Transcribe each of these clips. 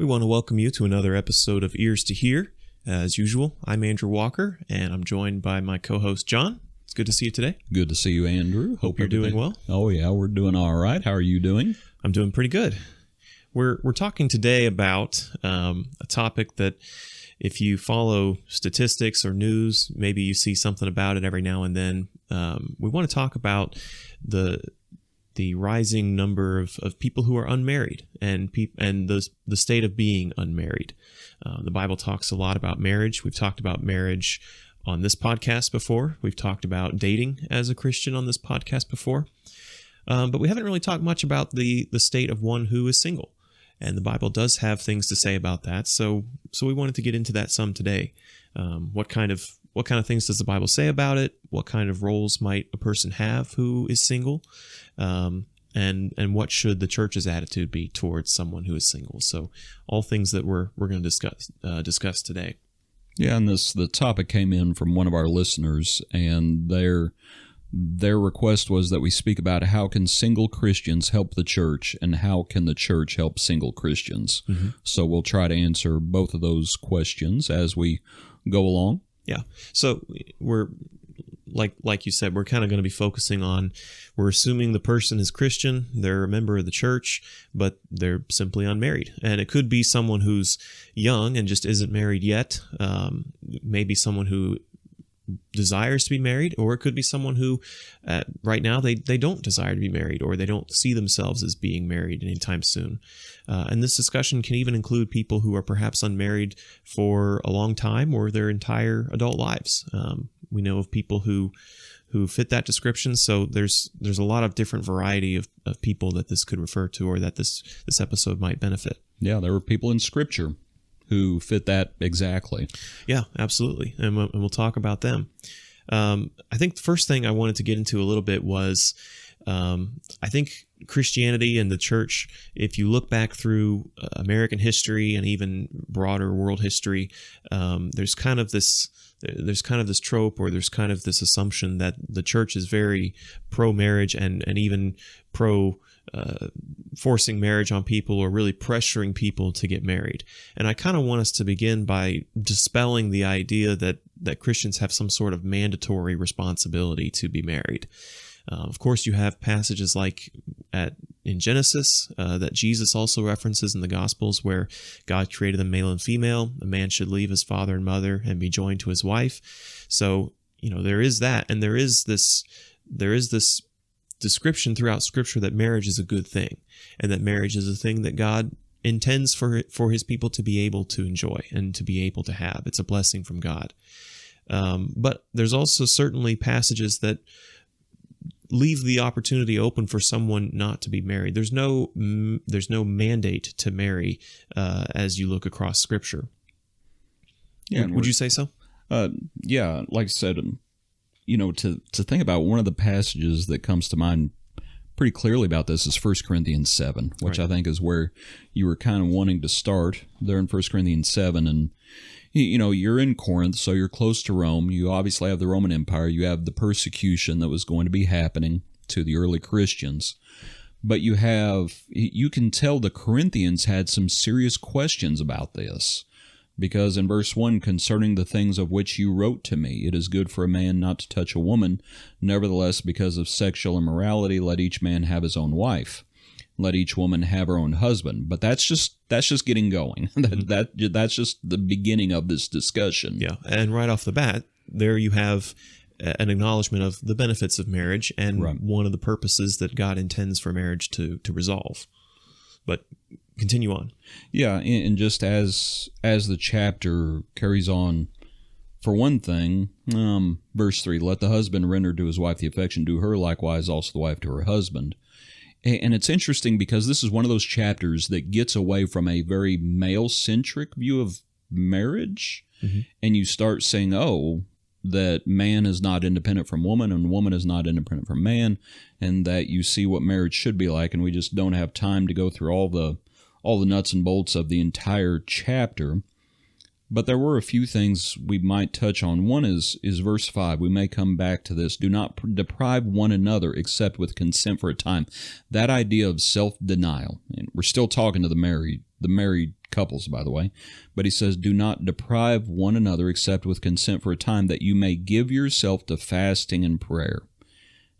We want to welcome you to another episode of Ears to Hear. As usual, I'm Andrew Walker, and I'm joined by my co-host, John. It's good to see you today. Good to see you, Andrew. Hope you're doing well. Oh, yeah, we're doing all right. How are you doing? I'm doing pretty good. We're talking today about a topic that if you follow statistics or news, maybe you see something about it every now and then. We want to talk about the rising number of people who are unmarried and the state of being unmarried. The Bible talks a lot about marriage. We've talked about marriage on this podcast before. We've talked about dating as a Christian on this podcast before. But we haven't really talked much about the state of one who is single. And the Bible does have things to say about that. So we wanted to get into that some today. What kind of things does the Bible say about it? What kind of roles might a person have who is single? And what should the church's attitude be towards someone who is single? So all things that we're going to discuss today. Yeah, and the topic came in from one of our listeners, and their request was that we speak about how can single Christians help the church and how can the church help single Christians. Mm-hmm. So we'll try to answer both of those questions as we go along. Yeah. So we're like you said, we're kind of going to be focusing on, we're assuming the person is Christian, they're a member of the church, but they're simply unmarried. And it could be someone who's young and just isn't married yet. Maybe someone who desires to be married, or it could be someone who right now they don't desire to be married, or they don't see themselves as being married anytime soon. And this discussion can even include people who are perhaps unmarried for a long time or their entire adult lives. We know of people who fit that description, so there's a lot of different variety of people that this could refer to, or that this episode might benefit. Yeah, there were people in Scripture who fit that exactly. Yeah, absolutely. And we'll talk about them. I think the first thing I wanted to get into a little bit was, I think Christianity and the church, if you look back through American history and even broader world history, there's kind of this trope, or there's kind of this assumption that the church is very pro-marriage and even pro forcing marriage on people, or really pressuring people to get married. And I kind of want us to begin by dispelling the idea that Christians have some sort of mandatory responsibility to be married. Of course, you have passages like in Genesis that Jesus also references in the Gospels, where God created them male and female. A man should leave his father and mother and be joined to his wife. So, there is that, and there is this description throughout Scripture that marriage is a good thing, and that marriage is a thing that God intends for his people to be able to enjoy and to be able to have. It's a blessing from God. But there's also certainly passages that leave the opportunity open for someone not to be married. There's no mandate to marry as you look across Scripture. Yeah, would you say so? Yeah, like I said, to think about, one of the passages that comes to mind pretty clearly about this is 1 Corinthians 7, which right. I think is where you were kind of wanting to start there in 1 Corinthians 7. And, you're in Corinth, so you're close to Rome. You obviously have the Roman Empire. You have the persecution that was going to be happening to the early Christians. But you can tell the Corinthians had some serious questions about this. Because in verse 1, concerning the things of which you wrote to me, it is good for a man not to touch a woman. Nevertheless, because of sexual immorality, let each man have his own wife. Let each woman have her own husband. But that's just getting going. That's just the beginning of this discussion. Yeah, and right off the bat, there you have an acknowledgement of the benefits of marriage and right. One of the purposes that God intends for marriage to resolve. But continue on. Yeah, and just as the chapter carries on, for one thing, verse 3, let the husband render to his wife the affection due her, likewise also the wife to her husband. And it's interesting because this is one of those chapters that gets away from a very male-centric view of marriage, mm-hmm. and you start saying, that man is not independent from woman and woman is not independent from man, and that you see what marriage should be like, and we just don't have time to go through all the nuts and bolts of the entire chapter. But there were a few things we might touch on. One is verse 5. We may come back to this. Do not deprive one another except with consent for a time. That idea of self-denial. And we're still talking to the married couples, by the way. But he says, do not deprive one another except with consent for a time, that you may give yourself to fasting and prayer,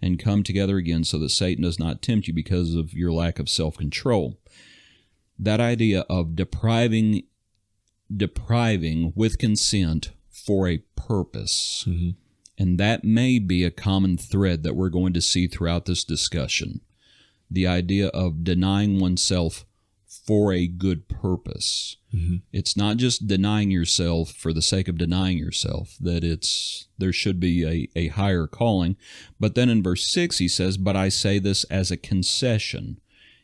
and come together again, so that Satan does not tempt you because of your lack of self-control. That idea of depriving with consent for a purpose. Mm-hmm. And that may be a common thread that we're going to see throughout this discussion. The idea of denying oneself for a good purpose. Mm-hmm. It's not just denying yourself for the sake of denying yourself, that there should be a higher calling. But then in verse 6 he says, but I say this as a concession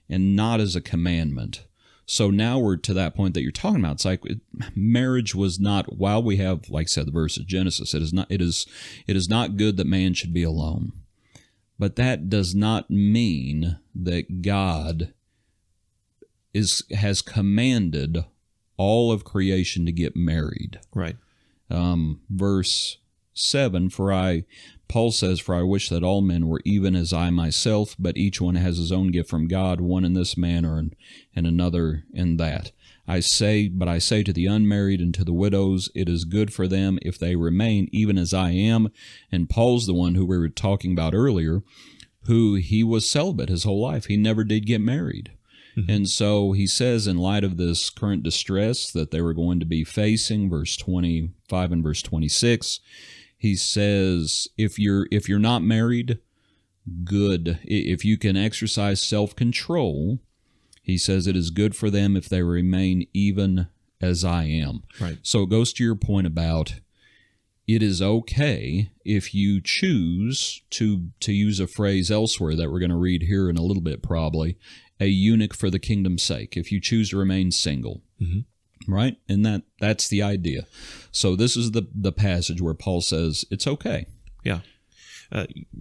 and not as a commandment. So now we're to that point that you're talking about. It's like marriage was not, while we have, like I said, the verse of Genesis, it is not good that man should be alone. But that does not mean that God has commanded all of creation to get married. Right. Verse 7, Paul says, for I wish that all men were even as I myself, but each one has his own gift from God, one in this manner and another in that. But I say to the unmarried and to the widows, it is good for them if they remain even as I am. And Paul's the one who we were talking about earlier, who he was celibate his whole life. He never did get married. Mm-hmm. And so he says, in light of this current distress that they were going to be facing, verse 25 and verse 26, he says, if you're not married, good. If you can exercise self-control, he says it is good for them if they remain even as I am. Right. So it goes to your point about it is okay if you choose to use a phrase elsewhere that we're going to read here in a little bit probably, a eunuch for the kingdom's sake, if you choose to remain single. Mm-hmm. Right? And that's the idea. So this is the passage where Paul says it's okay. Yeah.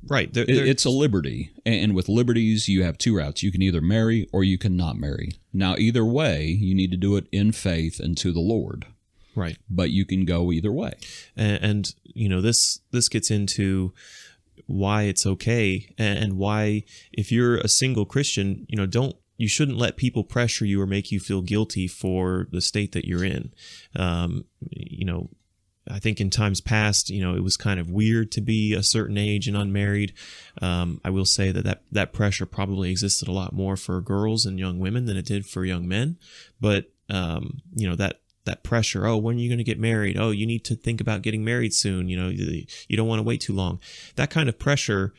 Right. It's a liberty. And with liberties, you have two routes. You can either marry or you can not marry. Now, either way, you need to do it in faith and to the Lord. Right. But you can go either way. And this gets into why it's okay, and why, if you're a single Christian, you shouldn't let people pressure you or make you feel guilty for the state that you're in. I think in times past, it was kind of weird to be a certain age and unmarried. I will say that pressure probably existed a lot more for girls and young women than it did for young men. But, that pressure, oh, when are you going to get married? Oh, you need to think about getting married soon. You don't want to wait too long. That kind of pressure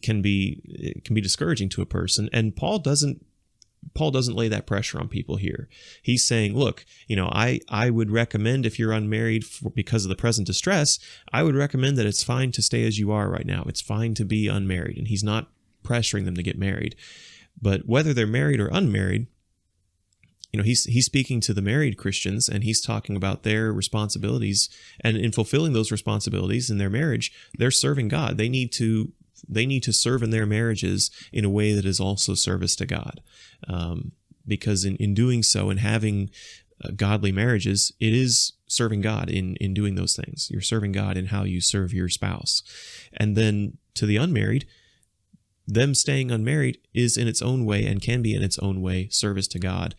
can be discouraging to a person. And Paul doesn't lay that pressure on people here. He's saying, look, I would recommend, if you're unmarried because of the present distress, I would recommend that it's fine to stay as you are right now. It's fine to be unmarried. And he's not pressuring them to get married. But whether they're married or unmarried, he's speaking to the married Christians, and he's talking about their responsibilities. And in fulfilling those responsibilities in their marriage, they're serving God. They need to serve in their marriages in a way that is also service to God. Because in doing so and having godly marriages, it is serving God in doing those things. You're serving God in how you serve your spouse. And then to the unmarried, them staying unmarried is in its own way, and can be in its own way, service to God.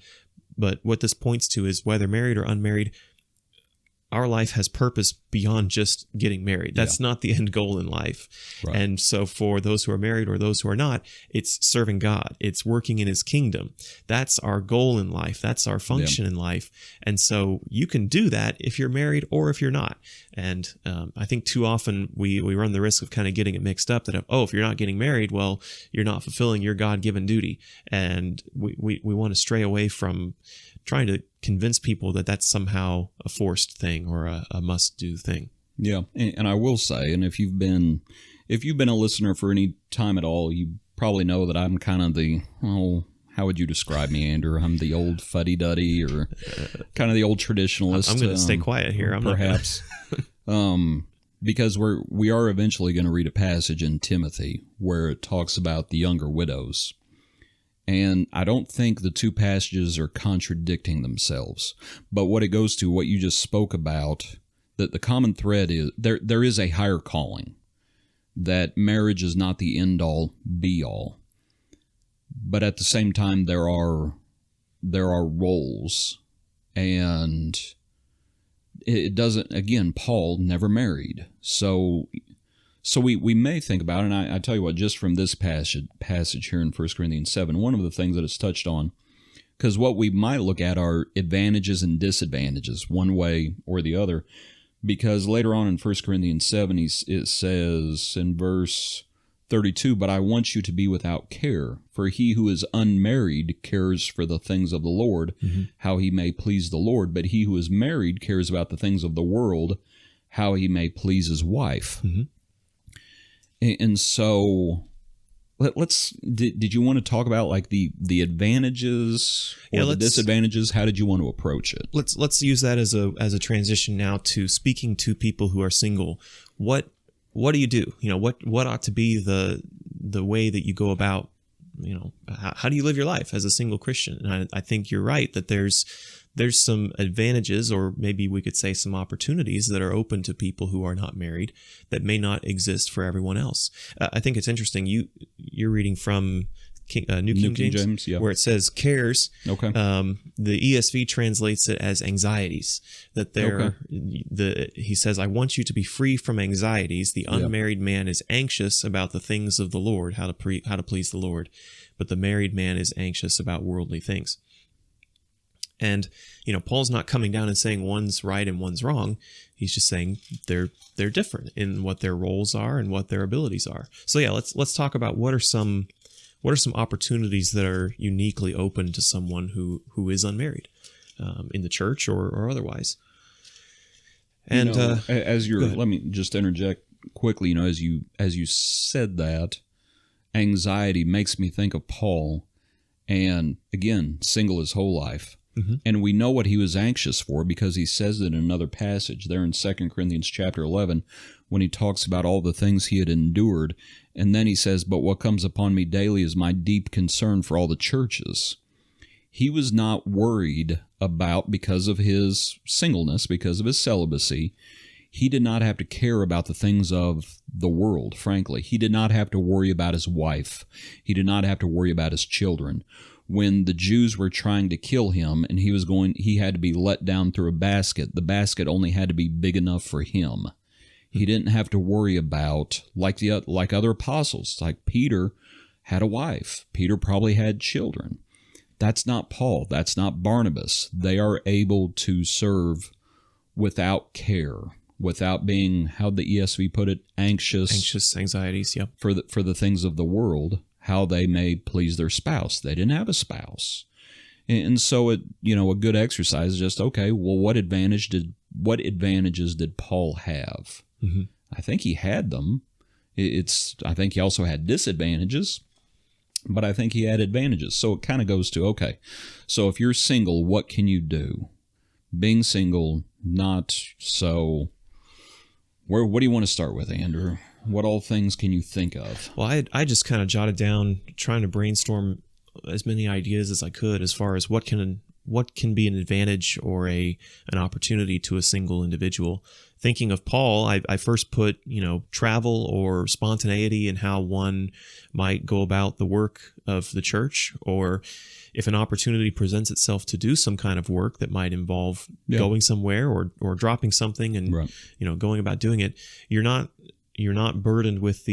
But what this points to is, whether married or unmarried, our life has purpose beyond just getting married. That's not the end goal in life. Right. And so for those who are married or those who are not, it's serving God. It's working in his kingdom. That's our goal in life. That's our function in life. And so you can do that if you're married or if you're not. And I think too often we run the risk of kind of getting it mixed up, that, if you're not getting married, well, you're not fulfilling your God-given duty. And we want to stray away from trying to convince people that that's somehow a forced thing or a must-do thing. Yeah, and I will say, and if you've been a listener for any time at all, you probably know that I'm kind of the, how would you describe me, Andrew? I'm the old fuddy-duddy, or kind of the old traditionalist. I'm going to stay quiet here. I'm perhaps. Because we are eventually going to read a passage in Timothy where it talks about the younger widows. And I don't think the two passages are contradicting themselves. But what it goes to, what you just spoke about, that the common thread is there is a higher calling, that marriage is not the end-all, be-all. But at the same time, there are roles And it doesn't, again, Paul never married. So we may think about it, and I tell you what, just from this passage here in 1 Corinthians 7, one of the things that it's touched on, because what we might look at are advantages and disadvantages, one way or the other, because later on in 1 Corinthians 7, it says in verse 32, "But I want you to be without care, for he who is unmarried cares for the things of the Lord, how he may please the Lord, but he who is married cares about the things of the world, how he may please his wife." And so did you want to talk about like the advantages or the disadvantages? How did you want to approach it? Let's use that as a transition now to speaking to people who are single. What do you do? What ought to be the way that you go about, how do you live your life as a single Christian? And I think you're right that there's some advantages, or maybe we could say some opportunities that are open to people who are not married that may not exist for everyone else. I think it's interesting. You're reading from New King James, yeah, where it says cares. Okay. The ESV translates it as anxieties. That he says, "I want you to be free from anxieties. The unmarried man is anxious about the things of the Lord, how to please the Lord, but the married man is anxious about worldly things." And, Paul's not coming down and saying one's right and one's wrong. He's just saying they're different in what their roles are and what their abilities are. So yeah, let's talk about what are some opportunities that are uniquely open to someone who is unmarried, in the church or otherwise. And let me just interject quickly. As you said that, anxiety makes me think of Paul, and again, single his whole life. And we know what he was anxious for because he says it in another passage there in 2 Corinthians chapter 11 when he talks about all the things he had endured. And then he says, "But what comes upon me daily is my deep concern for all the churches." He was not worried about, because of his singleness, because of his celibacy, he did not have to care about the things of the world, frankly. He did not have to worry about his wife. He did not have to worry about his children. When the Jews were trying to kill him and he had to be let down through a basket, the basket only had to be big enough for him. He didn't have to worry about, like other apostles, like Peter had a wife. Peter probably had children. That's not Paul. That's not Barnabas. They are able to serve without care, without being, how'd the ESV put it, anxieties, yeah, for the things of the world, how they may please their spouse. They didn't have a spouse. And so a good exercise is just, okay, well, what advantages did Paul have? I think he had them. I think he also had disadvantages, but I think he had advantages. So it kind of goes to, okay, so if you're single, what can you do? Being single, not so. What do you want to start with, Andrew? What all things can you think of? Well, I just kind of jotted down, trying to brainstorm as many ideas as I could as far as what can be an advantage or an opportunity to a single individual. Thinking of Paul, I first put, travel or spontaneity and how one might go about the work of the church, or if an opportunity presents itself to do some kind of work that might involve going somewhere or dropping something and, going about doing it, you're not burdened with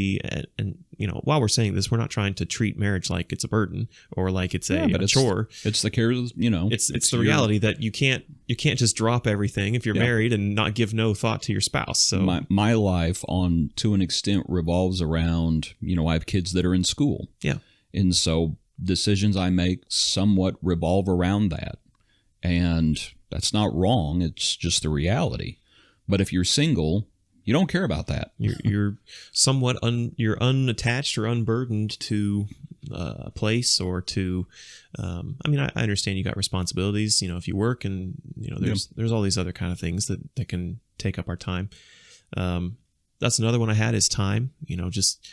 while we're saying this, we're not trying to treat marriage like it's a burden or like it's a chore. It's the cares, It's the reality that you can't just drop everything if you're married and not give no thought to your spouse. So my life to an extent revolves around, I have kids that are in school. Yeah. And so decisions I make somewhat revolve around that. And that's not wrong. It's just the reality. But if you're single, you don't care about that. You're somewhat you're unattached or unburdened to a place or to. I understand you got responsibilities. If you work and there's all these other kind of things that can take up our time. That's another one I had is time. Just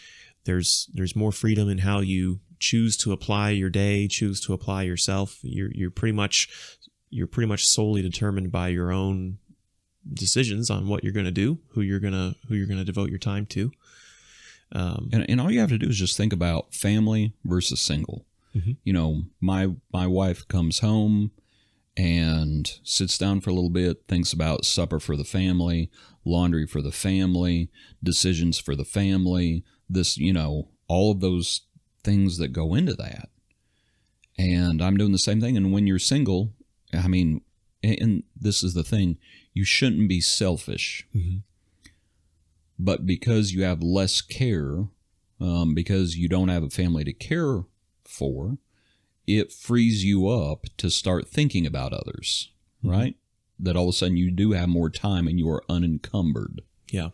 there's more freedom in how you choose to apply your day, choose to apply yourself. You're pretty much solely determined by your own decisions on what you're going to do, who you're going to devote your time to. And all you have to do is just think about family versus single. My wife comes home and sits down for a little bit, thinks about supper for the family, laundry for the family, decisions for the family, this, all of those things that go into that. And I'm doing the same thing. And when you're single, I mean, and this is the thing, you shouldn't be selfish. Mm-hmm. But because you have less care, because you don't have a family to care for, it frees you up to start thinking about others, right? That all of a sudden you do have more time and you are unencumbered. Yeah.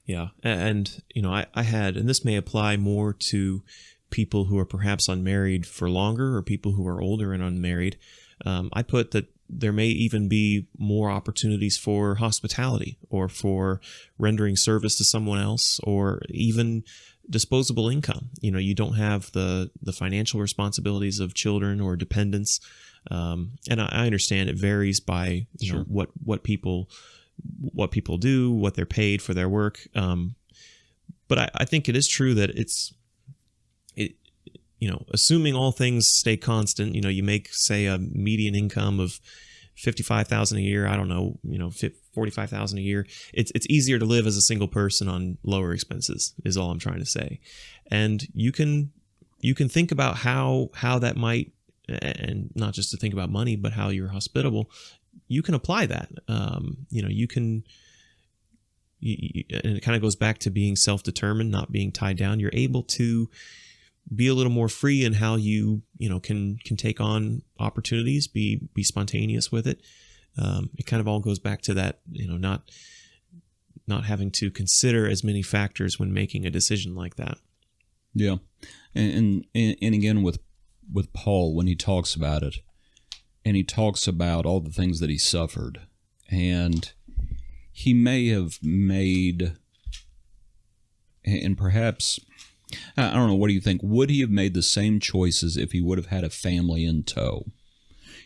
Yeah. And, I had, and this may apply more to people who are perhaps unmarried for longer or people who are older and unmarried. I put that there may even be more opportunities for hospitality or for rendering service to someone else or even disposable income. You don't have the financial responsibilities of children or dependents. And I understand it varies by Sure. what people do, what they're paid for their work. But I think it is true that assuming all things stay constant, you make, say, a median income of $55,000 a year. I don't know, $45,000 a year. It's easier to live as a single person on lower expenses, is all I'm trying to say. And you can think about how that might, and not just to think about money, but how you're hospitable. You can apply that. You can. And it kind of goes back to being self-determined, not being tied down. You're able to be a little more free in how you can take on opportunities, be spontaneous with it. It kind of all goes back to that, not having to consider as many factors when making a decision like that. Yeah. And again, with Paul, when he talks about it, and he talks about all the things that he suffered, and he may have made, and perhaps, I don't know, what do you think? Would he have made the same choices if he would have had a family in tow?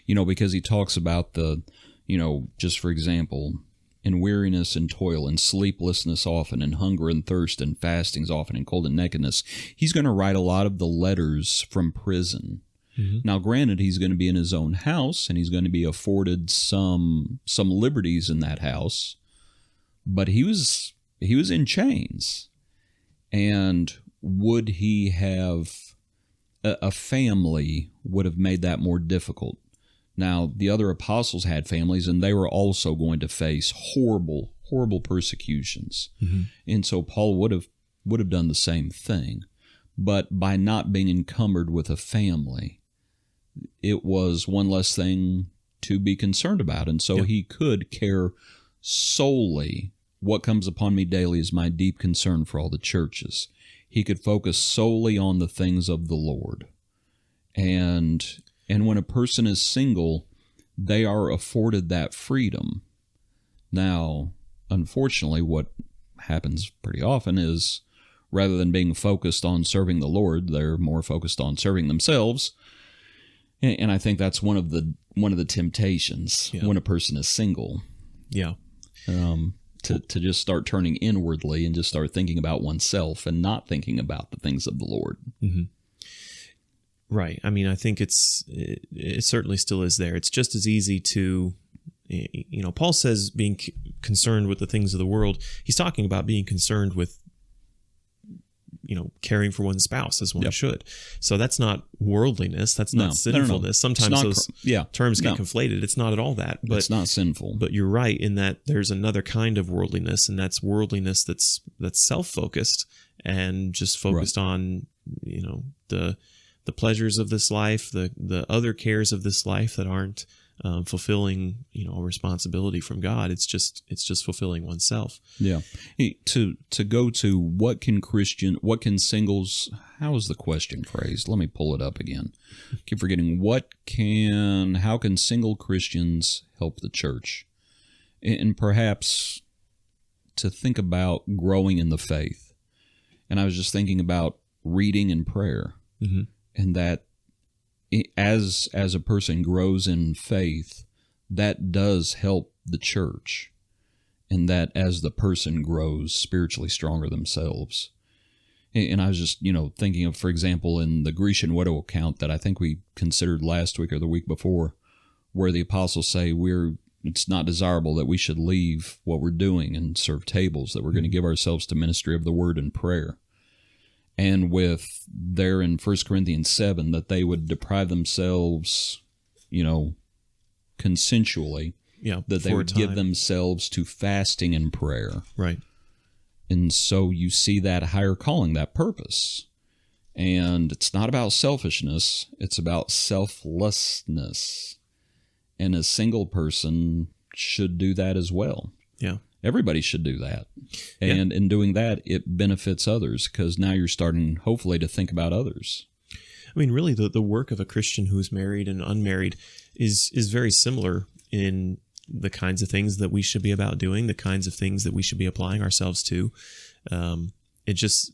Because he talks about just for example, in weariness and toil and sleeplessness often and hunger and thirst and fastings often and cold and nakedness. He's going to write a lot of the letters from prison. Mm-hmm. Now, granted, he's going to be in his own house and he's going to be afforded some liberties in that house, but he was in chains. And would he have a family would have made that more difficult? Now, the other apostles had families, and they were also going to face horrible, horrible persecutions. Mm-hmm. And so Paul would have done the same thing. But by not being encumbered with a family, it was one less thing to be concerned about. And so he could care solely. What comes upon me daily is my deep concern for all the churches. He could focus solely on the things of the Lord. And when a person is single, they are afforded that freedom. Now, unfortunately, what happens pretty often is rather than being focused on serving the Lord, they're more focused on serving themselves. And I think that's one of the temptations when a person is single. Yeah. To just start turning inwardly and just start thinking about oneself and not thinking about the things of the Lord. Mm-hmm. Right. I mean, I think it certainly still is there. It's just as easy to, Paul says being concerned with the things of the world. He's talking about being concerned with, caring for one's spouse as one should. So that's not worldliness. That's not sinfulness. No. Sometimes those terms get conflated. It's not at all that. But it's not sinful. But you're right in that there's another kind of worldliness, and that's worldliness that's self-focused and just focused on, the pleasures of this life, the other cares of this life that aren't fulfilling, a responsibility from God. It's just fulfilling oneself. Yeah. To go to what can singles, how is the question phrased? Let me pull it up again. I keep forgetting. How can single Christians help the church? And perhaps to think about growing in the faith. And I was just thinking about reading and prayer. Mm-hmm. And that as a person grows in faith, that does help the church. And that as the person grows spiritually stronger themselves. And I was just, thinking of, for example, in the Grecian widow account that I think we considered last week or the week before, where the apostles say it's not desirable that we should leave what we're doing and serve tables, that we're going to give ourselves to ministry of the word and prayer. And with there in 1 Corinthians 7, that they would deprive themselves, consensually, that they would give themselves to fasting and prayer. Right. And so you see that higher calling, that purpose. And it's not about selfishness, it's about selflessness. And a single person should do that as well. Yeah. Everybody should do that. And in doing that, it benefits others, because now you're starting, hopefully, to think about others. I mean, really, the work of a Christian who's married and unmarried is very similar in the kinds of things that we should be about doing, the kinds of things that we should be applying ourselves to. It just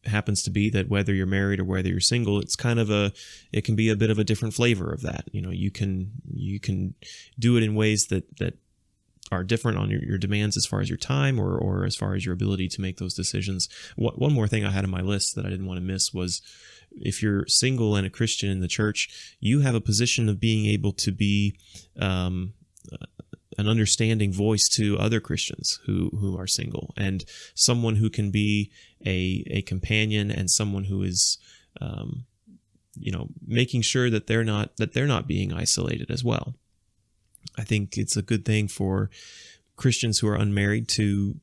happens to be that whether you're married or whether you're single, it can be a bit of a different flavor of that. You can do it in ways that are different on your demands as far as your time or as far as your ability to make those decisions. One more thing I had on my list that I didn't want to miss was, if you're single and a Christian in the church, you have a position of being able to be an understanding voice to other Christians who are single, and someone who can be a companion, and someone who is making sure that they're not being isolated as well. I think it's a good thing for Christians who are unmarried to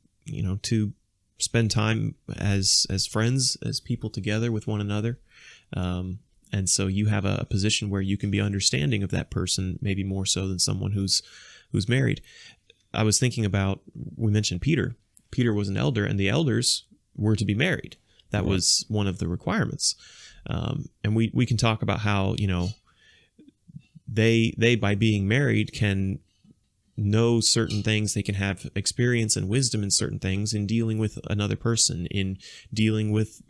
spend time as friends, as people together with one another. And so you have a position where you can be understanding of that person, maybe more so than someone who's married. I was thinking about, we mentioned Peter. Peter was an elder, and the elders were to be married. That was one of the requirements. And we can talk about how, they by being married can know certain things. They can have experience and wisdom in certain things in dealing with another person, in dealing with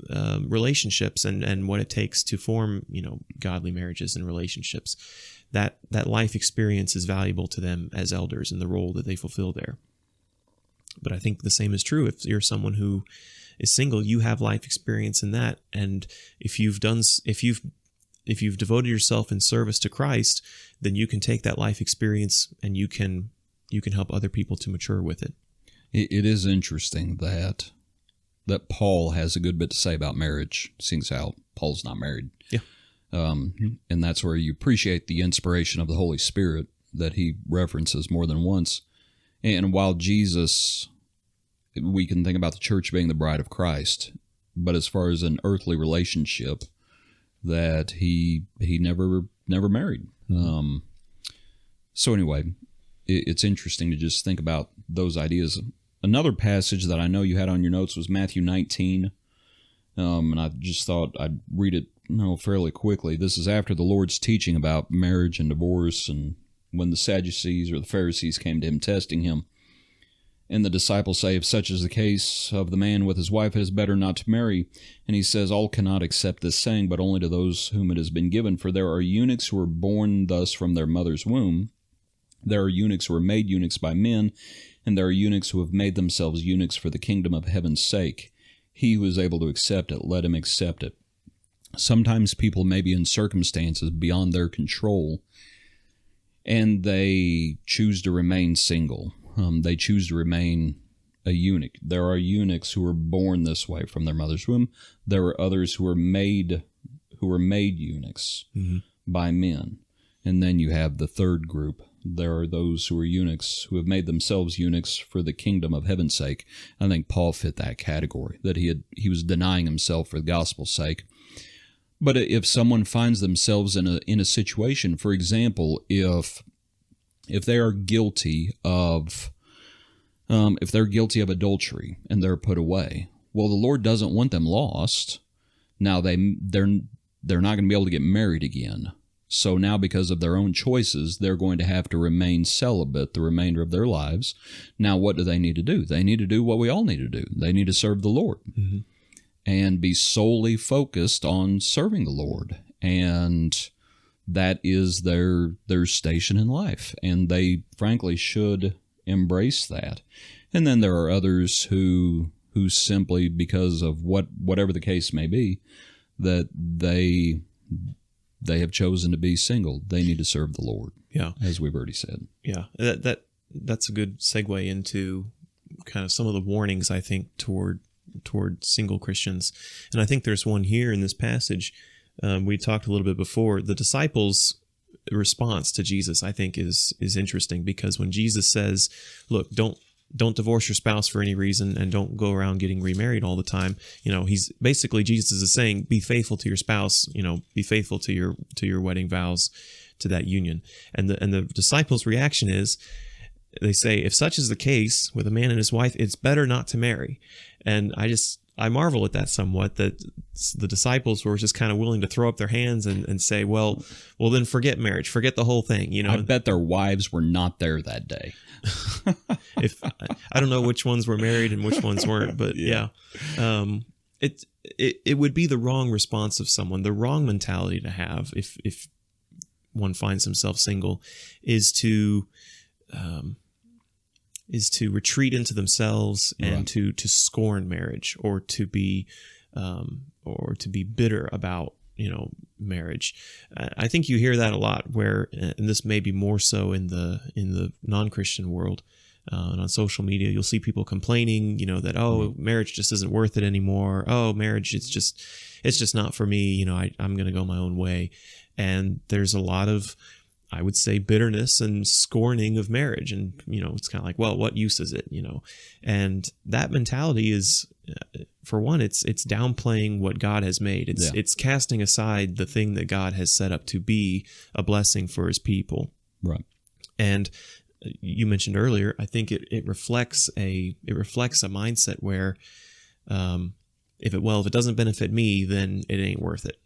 relationships and what it takes to form, godly marriages and relationships. That life experience is valuable to them as elders in the role that they fulfill there. But I think the same is true if you're someone who is single. You have life experience in that, and if you've devoted yourself in service to Christ, then you can take that life experience and you can help other people to mature with it. It is interesting that Paul has a good bit to say about marriage, seeing as how Paul's not married. Yeah. And that's where you appreciate the inspiration of the Holy Spirit that he references more than once. And while Jesus, we can think about the church being the bride of Christ, but as far as an earthly relationship, that he never married. So anyway, it's interesting to just think about those ideas. Another passage that I know you had on your notes was Matthew 19, and I just thought I'd read it fairly quickly. This is after the Lord's teaching about marriage and divorce, and when the Sadducees or the Pharisees came to him testing him. And the disciples say, if such is the case of the man with his wife, it is better not to marry. And he says, all cannot accept this saying, but only to those whom it has been given. For there are eunuchs who are born thus from their mother's womb. There are eunuchs who are made eunuchs by men, and there are eunuchs who have made themselves eunuchs for the kingdom of heaven's sake. He who is able to accept it, let him accept it. Sometimes people may be in circumstances beyond their control, and they choose to remain single. They choose to remain a eunuch. There are eunuchs who are born this way from their mother's womb. There are others who are made eunuchs by men. And then you have the third group. There are those who are eunuchs who have made themselves eunuchs for the kingdom of heaven's sake. I think Paul fit that category, that he was denying himself for the gospel's sake. But if someone finds themselves in a situation, for example, if they are guilty of adultery and they're put away, well, the Lord doesn't want them lost. Now they're not going to be able to get married again. So now, because of their own choices, they're going to have to remain celibate the remainder of their lives. Now, what do they need to do? They need to do what we all need to do. They need to serve the Lord and be solely focused on serving the Lord. And that is their station in life, and they frankly should embrace that. And then there are others who simply, because of whatever the case may be, that they they have chosen to be single, they need to serve the Lord. Yeah. As we've already said. Yeah. That's a good segue into kind of some of the warnings, I think, toward single Christians. And I think there's one here in this passage. We talked a little bit before. The disciples' response to Jesus, I think, is interesting, because when Jesus says, look, don't divorce your spouse for any reason, and don't go around getting remarried all the time. He's basically, Jesus is saying, be faithful to your spouse, be faithful to your wedding vows, to that union. And the disciples' reaction is, they say, if such is the case with a man and his wife, it's better not to marry. And I marvel at that somewhat, that the disciples were just kind of willing to throw up their hands and say, well, then forget marriage, forget the whole thing. I bet their wives were not there that day. If I don't know which ones were married and which ones weren't, but yeah. It would be the wrong response of someone, the wrong mentality to have if one finds himself single, is to retreat into themselves and right. to scorn marriage, or to be bitter about marriage. I think you hear that a lot, where, and this may be more so in the non-Christian world, and on social media, you'll see people complaining, that marriage just isn't worth it anymore. Marriage, it's just not for me. I'm going to go my own way. And there's a lot of, I would say, bitterness and scorning of marriage. And, it's kind of like, well, what use is it? And that mentality is, for one, it's downplaying what God has made. It's casting aside the thing that God has set up to be a blessing for his people. Right. And you mentioned earlier, I think it reflects a mindset where, if it doesn't benefit me, then it ain't worth it,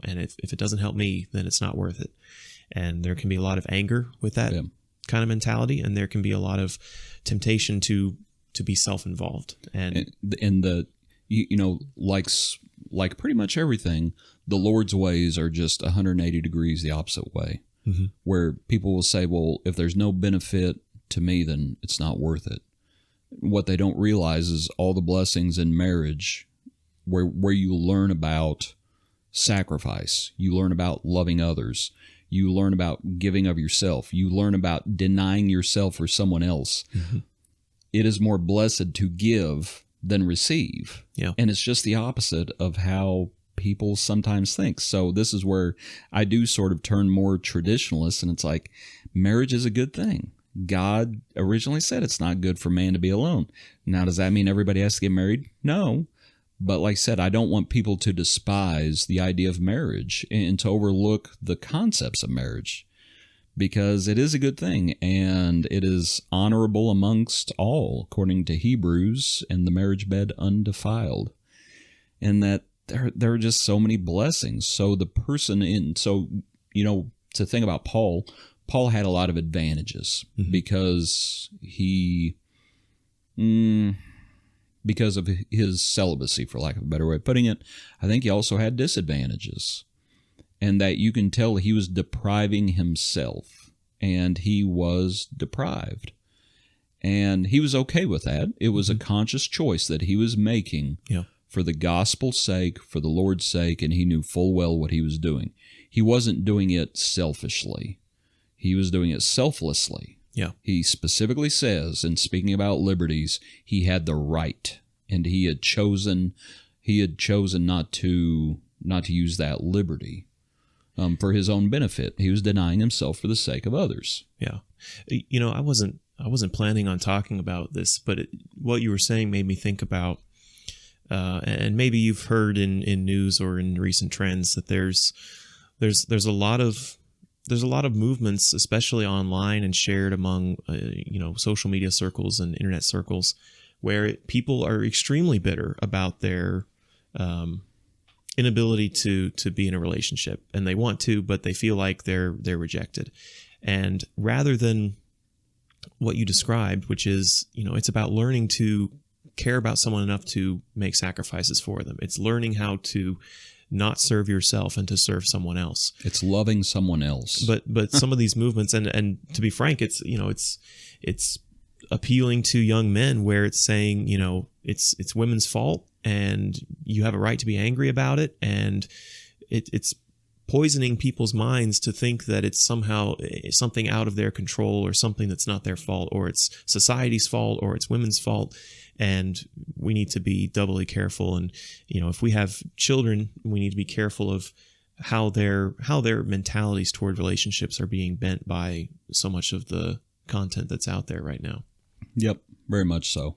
and if it doesn't help me, then it's not worth it. And there can be a lot of anger with that kind of mentality, and there can be a lot of temptation to be self-involved. And like pretty much everything, the Lord's ways are just 180 degrees the opposite way. Mm-hmm. Where people will say, well, if there's no benefit to me, then it's not worth it. What they don't realize is all the blessings in marriage, where you learn about sacrifice, you learn about loving others, you learn about giving of yourself, you learn about denying yourself for someone else. Mm-hmm. It is more blessed to give than receive. Yeah. And it's just the opposite of how people sometimes think. So this is where I do sort of turn more traditionalist, and it's like, marriage is a good thing. God originally said it's not good for man to be alone. Now, does that mean everybody has to get married? No. But like I said, I don't want people to despise the idea of marriage and to overlook the concepts of marriage, because it is a good thing and it is honorable amongst all, according to Hebrews, and the marriage bed undefiled. And that there are just so many blessings. So the person to think about Paul had a lot of advantages. Mm-hmm. Because of his celibacy, for lack of a better way of putting it. I think he also had disadvantages, and that you can tell he was depriving himself, and he was deprived. And he was okay with that. It was a conscious choice that he was making for the gospel's sake, for the Lord's sake, and he knew full well what he was doing. He wasn't doing it selfishly. He was doing it selflessly. Yeah. He specifically says, in speaking about liberties, he had the right, and he had chosen not to use that liberty for his own benefit. He was denying himself for the sake of others. Yeah. I wasn't planning on talking about this, but what you were saying made me think about, and maybe you've heard in news or in recent trends, that there's a lot of movements, especially online and shared among social media circles and internet circles, where people are extremely bitter about their inability to be in a relationship, and they want to, but they feel like they're rejected. And rather than what you described, which is, it's about learning to care about someone enough to make sacrifices for them. It's learning how to not serve yourself and to serve someone else. It's loving someone else. But some of these movements, and to be frank, it's appealing to young men, where it's saying, it's women's fault and you have a right to be angry about it, and it's poisoning people's minds to think that it's somehow something out of their control or something that's not their fault, or it's society's fault, or it's women's fault. And we need to be doubly careful. And, if we have children, we need to be careful of how their mentalities toward relationships are being bent by so much of the content that's out there right now. Yep, very much so.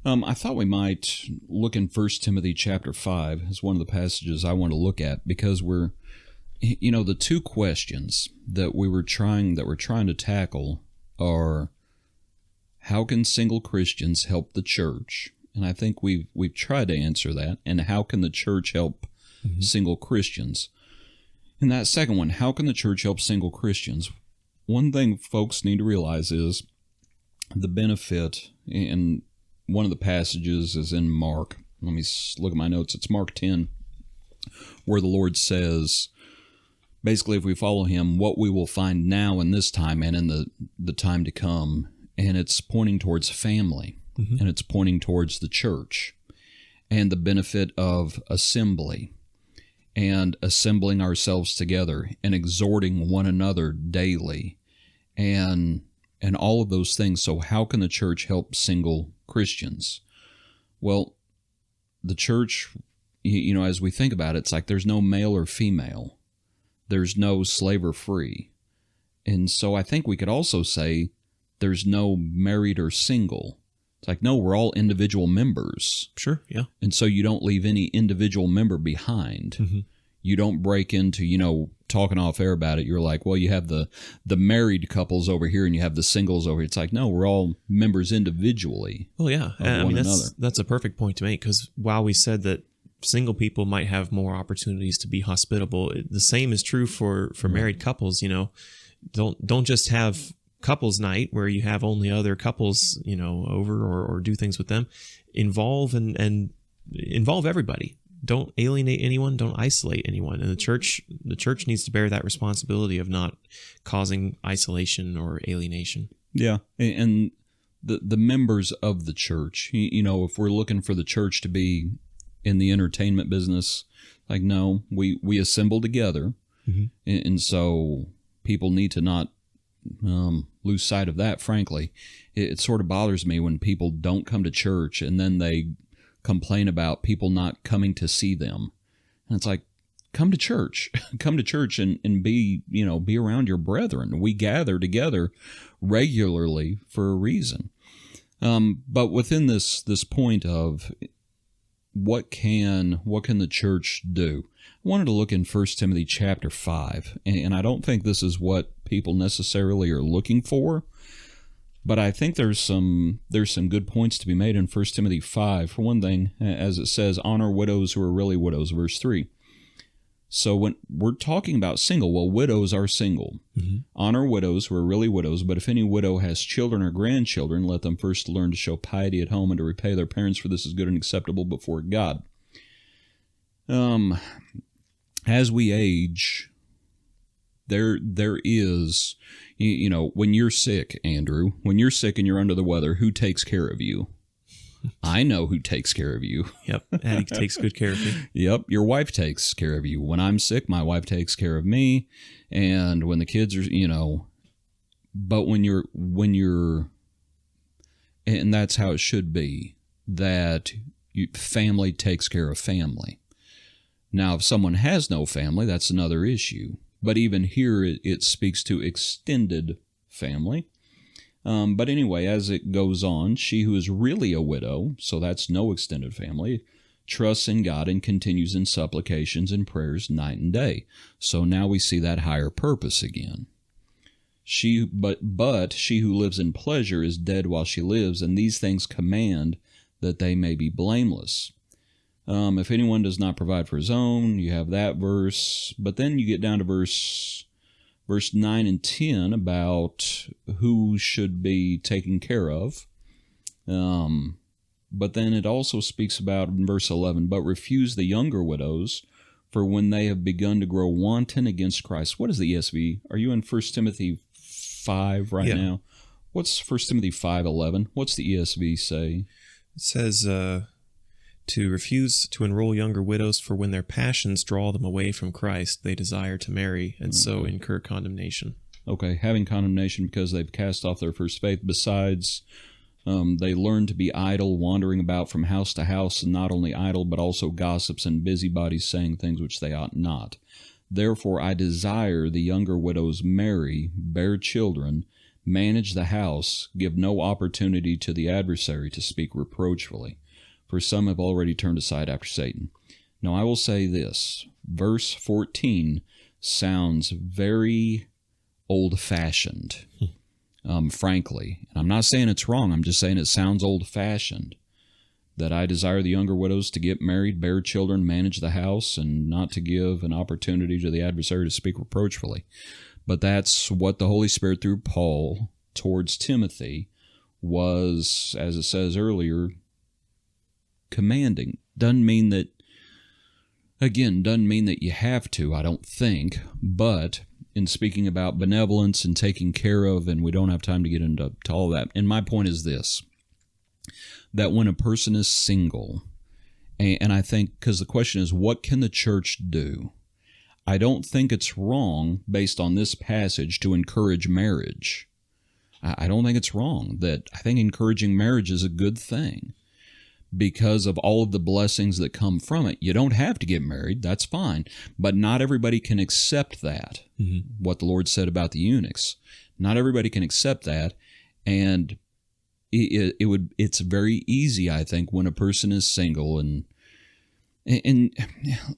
I thought we might look in 1 Timothy chapter 5 as one of the passages I want to look at, because we're, the two questions that we're trying to tackle are, how can single Christians help the church? And I think we've tried to answer that. And how can the church help single Christians? And that second one, how can the church help single Christians? One thing folks need to realize is the benefit, and one of the passages is in Mark. Let me look at my notes. It's Mark 10, where the Lord says, basically, if we follow him, what we will find now in this time and in the time to come. And it's pointing towards family, and it's pointing towards the church and the benefit of assembly and assembling ourselves together and exhorting one another daily and all of those things. So how can the church help single Christians? Well, the church, as we think about it, it's like there's no male or female. There's no slave or free. And so I think we could also say there's no married or single. It's like, no, we're all individual members. Sure, yeah. And so you don't leave any individual member behind. You don't break into, talking off air about it. You're like, well, you have the married couples over here and you have the singles over here. It's like, no, we're all members individually. Well, yeah. Of one another. That's a perfect point to make, because while we said that single people might have more opportunities to be hospitable, the same is true for married couples. Don't just have couples night where you have only other couples, over or do things with them. Involve and involve everybody. Don't alienate anyone. Don't isolate anyone. And the church needs to bear that responsibility of not causing isolation or alienation. Yeah, and the members of the church. If we're looking for the church to be in the entertainment business, like, no, we assemble together, and so people need to not lose sight of that. Frankly, it sort of bothers me when people don't come to church and then they complain about people not coming to see them. And it's like, come to church. Come to church and be around your brethren. We gather together regularly for a reason. But within this point of what can the church do? I wanted to look in 1 Timothy chapter 5, and I don't think this is what people necessarily are looking for, but I think there's some good points to be made in 1 Timothy 5. For one thing, as it says, honor widows who are really widows, verse 3. So when we're talking about single, well, widows are single. Honor widows who are really widows, but if any widow has children or grandchildren, let them first learn to show piety at home and to repay their parents, for this is good and acceptable before God. As we age, there is, when you're sick, Andrew, when you're sick and you're under the weather, who takes care of you? I know who takes care of you. Yep, Addie takes good care of you. Yep, your wife takes care of you. When I'm sick, my wife takes care of me. And when the kids are, but when you're, and that's how it should be, that family takes care of family. Now, if someone has no family, that's another issue. But even here, it speaks to extended family. But anyway, as it goes on, she who is really a widow, so that's no extended family, trusts in God and continues in supplications and prayers night and day. So now we see that higher purpose again. But she who lives in pleasure is dead while she lives, and these things command that they may be blameless. If anyone does not provide for his own, you have that verse. But then you get down to verse 9 and 10 about who should be taken care of. But then it also speaks about, in verse 11, but refuse the younger widows, for when they have begun to grow wanton against Christ. What is the ESV? Are you in 1 Timothy 5 right now? What's 1 Timothy 5:11? What's the ESV say? It says, to refuse to enroll younger widows, for when their passions draw them away from Christ, they desire to marry and so incur condemnation. Okay, having condemnation because they've cast off their first faith. Besides, they learn to be idle, wandering about from house to house, and not only idle, but also gossips and busybodies, saying things which they ought not. Therefore I desire the younger widows marry, bear children, manage the house, give no opportunity to the adversary to speak reproachfully, for some have already turned aside after Satan. Now I will say this, verse 14 sounds very old-fashioned, frankly. And I'm not saying it's wrong, I'm just saying it sounds old-fashioned, that I desire the younger widows to get married, bear children, manage the house, and not to give an opportunity to the adversary to speak reproachfully. But that's what the Holy Spirit through Paul towards Timothy was, as it says earlier, commanding. Doesn't mean that you have to, I don't think, but in speaking about benevolence and taking care of, and we don't have time to get into all that. And my point is this, that when a person is single, and I think, because the question is, what can the church do? I don't think it's wrong, based on this passage, to encourage marriage. I don't think it's wrong. I think encouraging marriage is a good thing because of all of the blessings that come from it. You don't have to get married, that's fine, but not everybody can accept that, what the Lord said about the eunuchs. Not everybody can accept that, and it's very easy, I think, when a person is single, and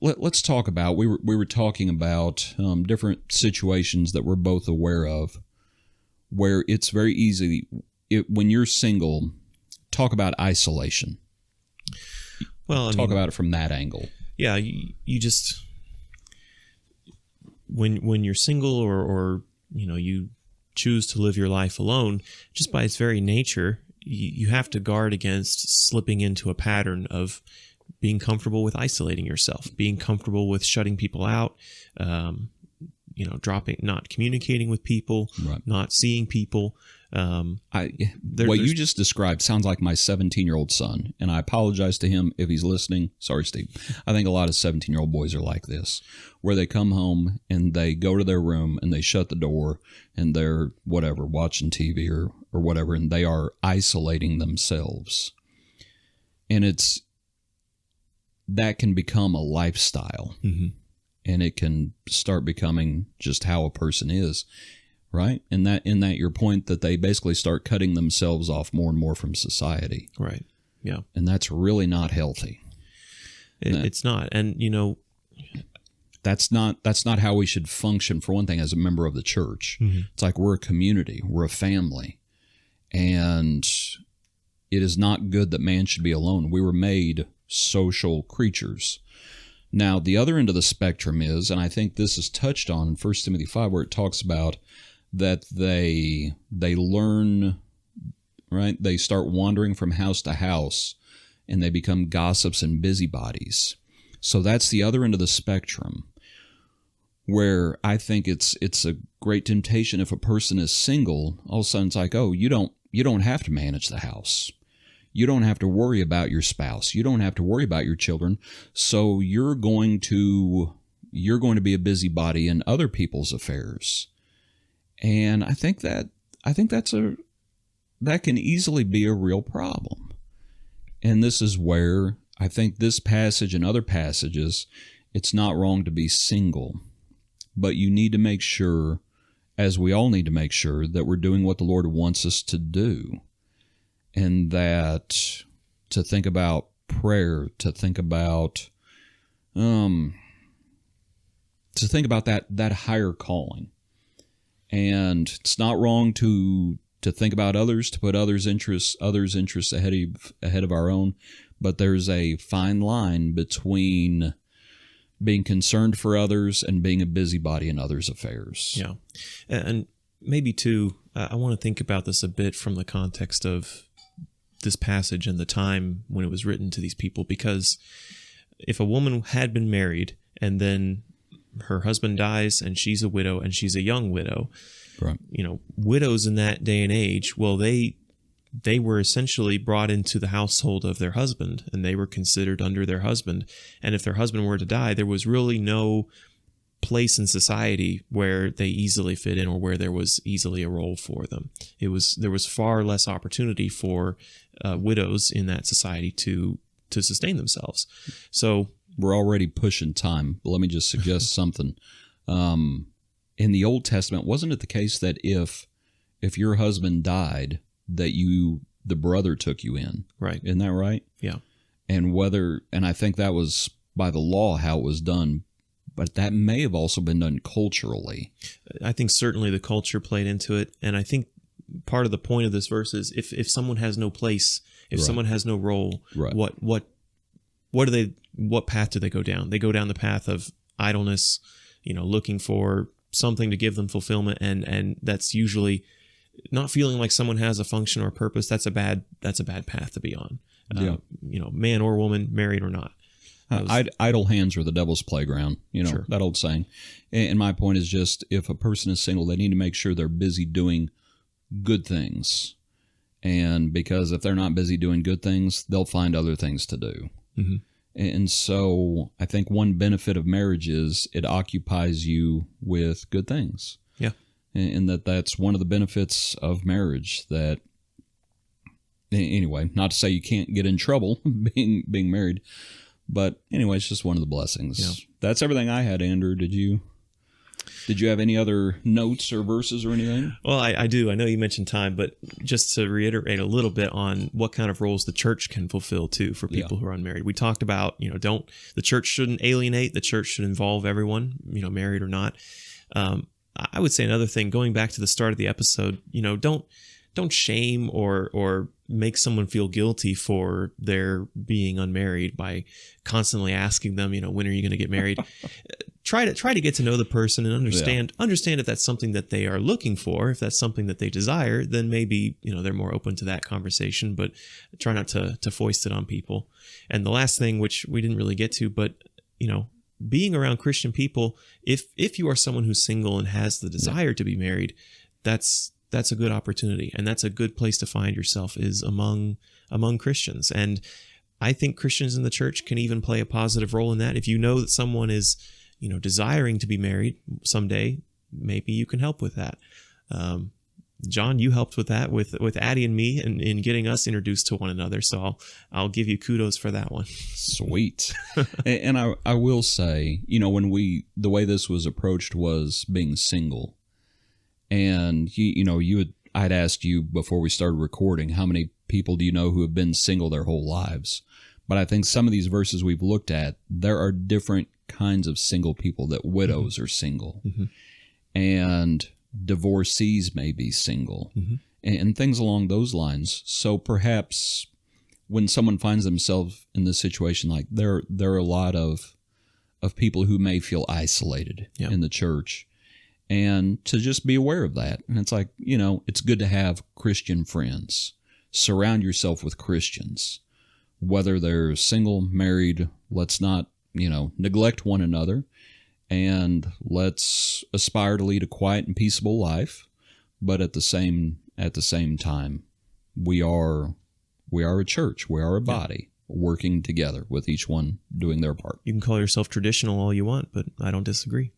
let's talk about, we were talking about different situations that we're both aware of where it's very easy, when you're single, talk about isolation. Well, talk about it from that angle. Yeah, you just, when you're single or you choose to live your life alone, just by its very nature, you have to guard against slipping into a pattern of being comfortable with isolating yourself, being comfortable with shutting people out, not communicating with people, right, not seeing people. What you just described sounds like my 17-year-old son, and I apologize to him if he's listening. Sorry, Steve. I think a lot of 17-year-old boys are like this, where they come home and they go to their room and they shut the door and they're watching TV or whatever, and they are isolating themselves. And that can become a lifestyle, and it can start becoming just how a person is. Right? In that your point that they basically start cutting themselves off more and more from society. Right. Yeah. And that's really not healthy. It's not. And that's not how we should function, for one thing, as a member of the church. It's like we're a community, we're a family. And it is not good that man should be alone. We were made social creatures. Now, the other end of the spectrum is, and I think this is touched on in 1 Timothy 5, where it talks about that they learn, right? They start wandering from house to house, and they become gossips and busybodies. So that's the other end of the spectrum, where I think it's a great temptation if a person is single. All of a sudden, it's like, oh, you don't have to manage the house. You don't have to worry about your spouse. You don't have to worry about your children. So you're going to be a busybody in other people's affairs. And I think that can easily be a real problem. And this is where I think this passage and other passages, it's not wrong to be single, but you need to make sure, as we all need to make sure, that we're doing what the Lord wants us to do. And that to think about prayer, to think about that higher calling. And it's not wrong to think about others, to put others' interests ahead of our own, but there's a fine line between being concerned for others and being a busybody in others' affairs. Yeah. And maybe too, I want to think about this a bit from the context of this passage and the time when it was written to these people, because if a woman had been married and then her husband dies and she's a widow and she's a young widow, right, widows in that day and age, well, they they were essentially brought into the household of their husband, and they were considered under their husband. And if their husband were to die, there was really no place in society where they easily fit in, or where there was easily a role for them. There was far less opportunity for widows in that society to sustain themselves. So we're already pushing time, but let me just suggest something. In the Old Testament, wasn't it the case that if your husband died, that the brother took you in? Right. Isn't that right? Yeah. And I think that was by the law how it was done, but that may have also been done culturally. I think certainly the culture played into it, and I think part of the point of this verse is if someone has no place, if Right. someone has no role, Right. what path do they go down? They go down the path of idleness, looking for something to give them fulfillment, and that's usually not feeling like someone has a function or a purpose. That's a bad path to be on. Yeah. Man or woman, married or not. Idle hands are the devil's playground, Sure. that old saying. And my point is just, if a person is single, they need to make sure they're busy doing good things. And because if they're not busy doing good things, they'll find other things to do. Mm-hmm. And so I think one benefit of marriage is it occupies you with good things. Yeah. And that's one of the benefits of marriage. That, anyway, not to say you can't get in trouble being married, but anyway, it's just one of the blessings. Yeah. That's everything I had, Andrew. Did you have any other notes or verses or anything? Well, I do. I know you mentioned time, but just to reiterate a little bit on what kind of roles the church can fulfill too for people who are unmarried. We talked about, the church shouldn't alienate. The church should involve everyone, married or not. I would say another thing, going back to the start of the episode, don't shame or make someone feel guilty for their being unmarried by constantly asking them, when are you going to get married? Try to get to know the person and understand if that's something that they are looking for. If that's something that they desire, then maybe, they're more open to that conversation, but try not to foist it on people. And the last thing, which we didn't really get to, but, being around Christian people, if you are someone who's single and has the desire to be married, that's a good opportunity, and that's a good place to find yourself, is among Christians. And I think Christians in the church can even play a positive role in that. If you know that someone is, desiring to be married someday, maybe you can help with that. John, you helped with that with Addie and me in getting us introduced to one another. So I'll give you kudos for that one. Sweet. And I will say, when the way this was approached was being single. And I'd asked you before we started recording, how many people do you know who have been single their whole lives? But I think some of these verses we've looked at, there are different kinds of single people. That widows are single, and divorcees may be single, and things along those lines. So perhaps when someone finds themselves in this situation, like there are a lot of people who may feel isolated in the church. And to just be aware of that. And it's like, it's good to have Christian friends. Surround yourself with Christians. Whether they're single, married, let's not, neglect one another. And let's aspire to lead a quiet and peaceable life. But at the same time, we are a church. We are a body working together, with each one doing their part. You can call yourself traditional all you want, but I don't disagree.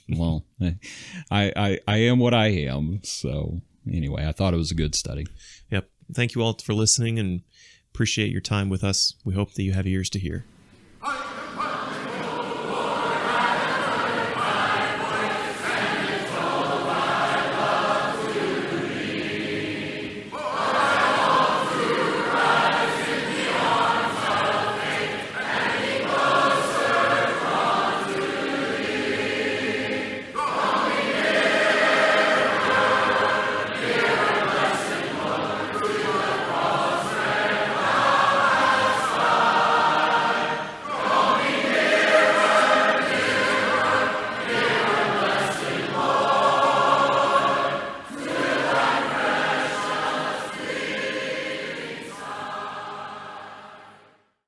Well, I am what I am. So anyway, I thought it was a good study. Yep. Thank you all for listening, and appreciate your time with us. We hope that you have ears to hear.